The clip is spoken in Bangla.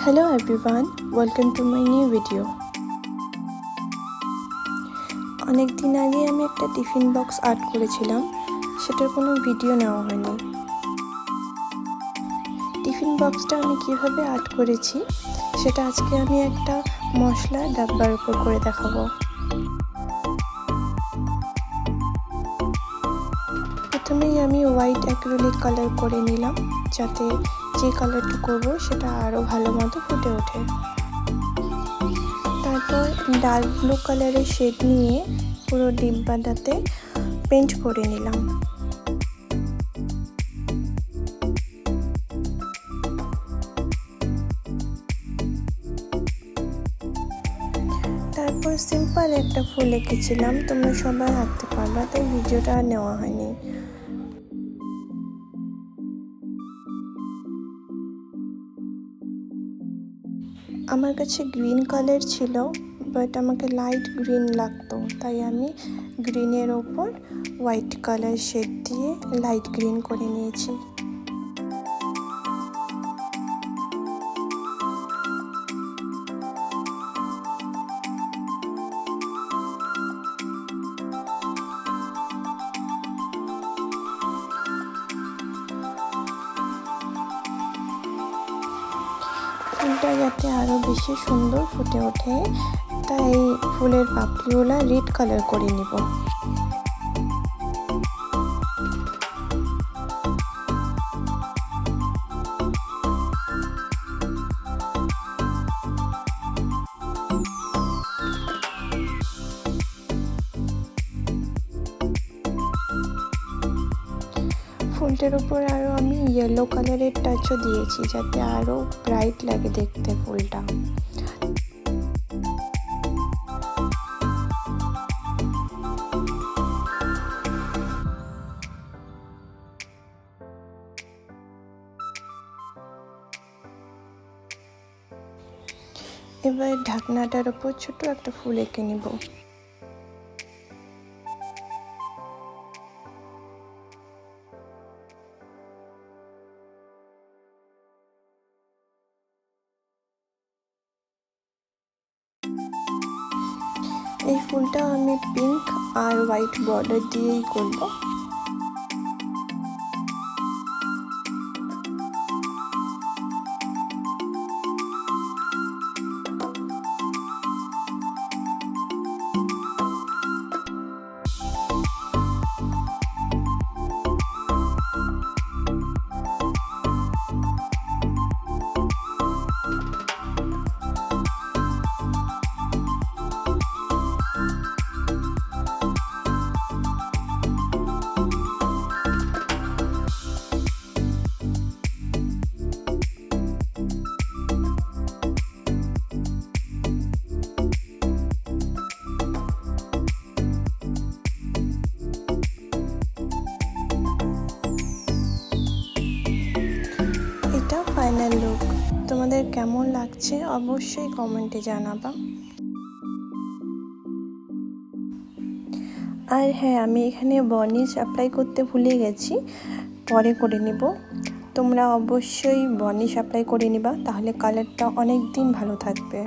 Hello everyone, welcome to my new video. অনেক দিন আগে আমি একটা টিফিন বক্স আর্ট করেছিলাম, সেটার কোনো ভিডিও নেওয়া হয়নি। টিফিন বক্সটা আমি কিভাবে আর্ট করেছি সেটা আজকে আমি একটা মশলা ডাব্বার উপর করে দেখাবো। প্রথমেই আমি হোয়াইট অ্যাক্রিলিক কালার করে নিলাম, যাতে যে কালারটা করব সেটা আরও ভালো মতো ফুটে ওঠে। তারপর ডার্ক ব্লু কালারের শেড নিয়ে পুরো ডিব্বাটাতে পেন্ট করে নিলাম। তারপর সিম্পল একটা ফুল এঁকেছিলাম, তোমরা সবাই আঁকতে পারবা, তাই ভিডিওটা আর নেওয়া হয়নি। আমার কাছে গ্রিন কালার ছিল, বাট আমাকে লাইট গ্রিন লাগতো, তাই আমি গ্রিনের ওপর হোয়াইট কালার শেড দিয়ে লাইট গ্রিন করে নিয়েছি। ফুলটা যাতে আরও বেশি সুন্দর ফুটে ওঠে, তাই ফুলের পাপড়িগুলো রেড কালার করে নিব। ফুলটার উপর আরও আমি ইয়েলো কালারের টাচও দিয়েছি, যাতে আরও ব্রাইট লাগে দেখতে ফুলটা। এবার ঢাকনাটার উপর ছোট একটা ফুল এঁকে নিব। এই ফুলটা আমি পিঙ্ক আর হোয়াইট বর্ডার দিয়েই করব। ফাইনাল লুক তোমাদের কেমন লাগছে অবশ্যই কমেন্টে জানাবা। আর হ্যাঁ, আমি এখানে বার্নিশ অ্যাপ্লাই করতে ভুলে গেছি, পরে করে নিব। তোমরা অবশ্যই বার্নিশ অ্যাপ্লাই করে নিবা, তাহলে কালারটা অনেক দিন ভালো থাকবে।